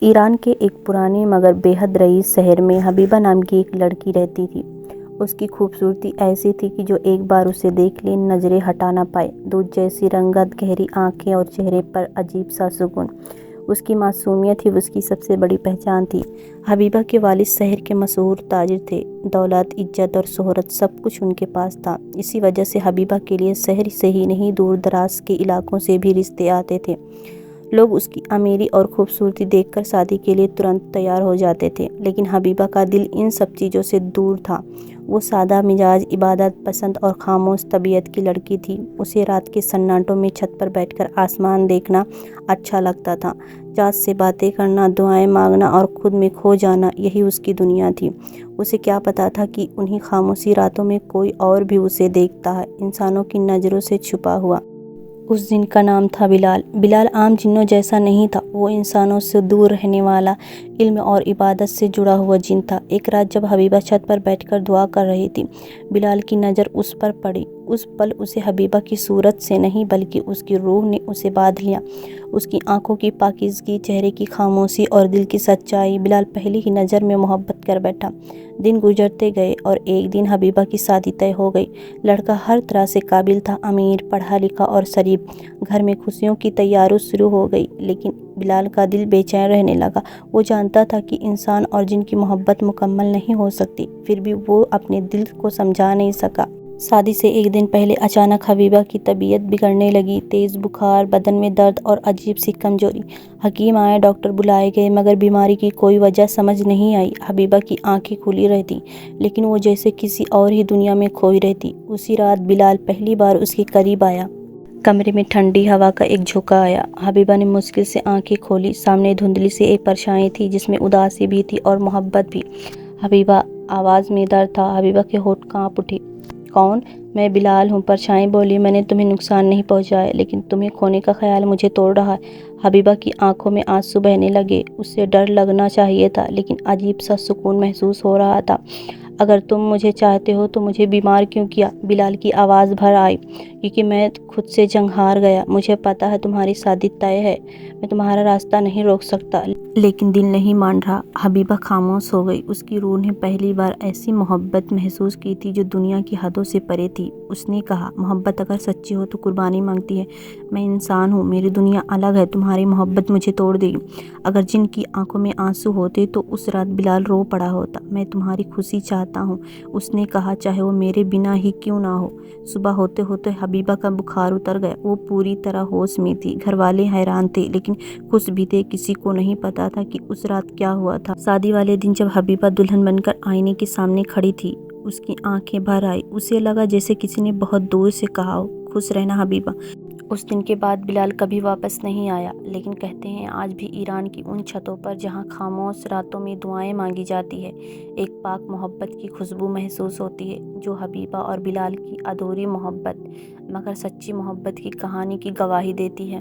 ایران کے ایک پرانے مگر بے حد رئیس شہر میں حبیبہ نام کی ایک لڑکی رہتی تھی۔ اس کی خوبصورتی ایسی تھی کہ جو ایک بار اسے دیکھ لے نظریں ہٹا نہ پائے۔ دودھ جیسی رنگت، گہری آنکھیں اور چہرے پر عجیب سا سکون۔ اس کی معصومیت ہی اس کی سب سے بڑی پہچان تھی۔ حبیبہ کے والد شہر کے مشہور تاجر تھے۔ دولت، عزت اور شہرت سب کچھ ان کے پاس تھا۔ اسی وجہ سے حبیبہ کے لیے شہر سے ہی نہیں دور دراز کے علاقوں سے بھی رشتے آتے تھے۔ لوگ اس کی امیری اور خوبصورتی دیکھ کر شادی کے لیے ترنت تیار ہو جاتے تھے، لیکن حبیبہ کا دل ان سب چیزوں سے دور تھا۔ وہ سادہ مزاج، عبادت پسند اور خاموش طبیعت کی لڑکی تھی۔ اسے رات کے سناٹوں میں چھت پر بیٹھ کر آسمان دیکھنا اچھا لگتا تھا۔ ذات سے باتیں کرنا، دعائیں مانگنا اور خود میں کھو جانا، یہی اس کی دنیا تھی۔ اسے کیا پتا تھا کہ انہی خاموشی راتوں میں کوئی اور بھی اسے دیکھتا ہے، انسانوں کی نظروں سے چھپا ہوا۔ اس جن کا نام تھا بلال۔ بلال عام جنوں جیسا نہیں تھا، وہ انسانوں سے دور رہنے والا، علم اور عبادت سے جڑا ہوا جن تھا۔ ایک رات جب حبیبہ چھت پر بیٹھ کر دعا کر رہی تھی، بلال کی نظر اس پر پڑی۔ اس پل اسے حبیبہ کی صورت سے نہیں بلکہ اس کی روح نے اسے باندھ لیا۔ اس کی آنکھوں کی پاکیزگی، چہرے کی خاموشی اور دل کی سچائی۔ بلال پہلی ہی نظر میں محبت کر بیٹھا۔ دن گزرتے گئے اور ایک دن حبیبہ کی شادی طے ہو گئی۔ لڑکا ہر طرح سے قابل تھا، امیر، پڑھا لکھا اور شریف۔ گھر میں خوشیوں کی تیاری شروع ہو گئی، لیکن بلال کا دل بے چین رہنے لگا۔ وہ جانتا تھا کہ انسان اور جن کی محبت مکمل نہیں ہو سکتی، پھر بھی وہ اپنے دل کو سمجھا نہیں سکا۔ شادی سے ایک دن پہلے اچانک حبیبہ کی طبیعت بگڑنے لگی۔ تیز بخار، بدن میں درد اور عجیب سی کمزوری۔ حکیم آئے، ڈاکٹر بلائے گئے، مگر بیماری کی کوئی وجہ سمجھ نہیں آئی۔ حبیبہ کی آنکھیں کھلی رہتی، لیکن وہ جیسے کسی اور ہی دنیا میں کھوئی رہتی۔ اسی رات بلال پہلی بار اس کے قریب آیا۔ کمرے میں ٹھنڈی ہوا کا ایک جھونکا آیا۔ حبیبہ نے مشکل سے آنکھیں کھولی۔ سامنے دھندلی سی ایک پرچھائی تھی، جس میں اداسی بھی تھی اور محبت بھی۔ حبیبہ، آواز میں درد تھا۔ حبیبہ کے ہونٹ کانپ اٹھے۔ کون؟ میں بلال ہوں، پرچھائی بولی۔ میں نے تمہیں نقصان نہیں پہنچایا، لیکن تمہیں کھونے کا خیال مجھے توڑ رہا ہے۔ حبیبہ کی آنکھوں میں آنسو بہنے لگے۔ اسے ڈر لگنا چاہیے تھا، لیکن عجیب سا سکون محسوس ہو رہا تھا۔ اگر تم مجھے چاہتے ہو تو مجھے بیمار کیوں کیا؟ بلال کی آواز بھر آئی۔ کیونکہ میں خود سے جنگ ہار گیا۔ مجھے پتا ہے تمہاری شادی طے ہے، میں تمہارا راستہ نہیں روک سکتا، لیکن دل نہیں مان رہا۔ حبیبہ خاموش ہو گئی۔ اس کی روح نے پہلی بار ایسی محبت محسوس کی تھی جو دنیا کی حدوں سے پرے تھی۔ اس نے کہا، محبت اگر سچی ہو تو قربانی مانگتی ہے۔ میں انسان ہوں، میری دنیا الگ ہے، تمہاری محبت مجھے توڑ دے گی۔ اگر جن کی آنکھوں میں آنسو ہوتے تو اس رات بلال رو پڑا ہوتا۔ میں تمہاری خوشی چاہتا ہوں، اس نے کہا، چاہے وہ میرے بنا ہی کیوں نہ ہو۔ صبح ہوتے ہوتے حبیبہ کا بخار اتر گیا۔ وہ پوری طرح ہوش میں تھی۔ گھر والے حیران تھے، لیکن خوش بھی تھے۔ کسی کو نہیں پتا تھا کہ اس رات کیا ہوا تھا۔ شادی والے دن جب حبیبہ دلہن بن کر آئینے کے سامنے کھڑی تھی، اس کی آنکھیں بھر آئی۔ اسے لگا جیسے کسی نے بہت دور سے کہا ہو، خوش رہنا حبیبہ۔ اس دن کے بعد بلال کبھی واپس نہیں آیا، لیکن کہتے ہیں آج بھی ایران کی ان چھتوں پر جہاں خاموش راتوں میں دعائیں مانگی جاتی ہے، ایک پاک محبت کی خوشبو محسوس ہوتی ہے، جو حبیبہ اور بلال کی ادھوری محبت مگر سچی محبت کی کہانی کی گواہی دیتی ہے۔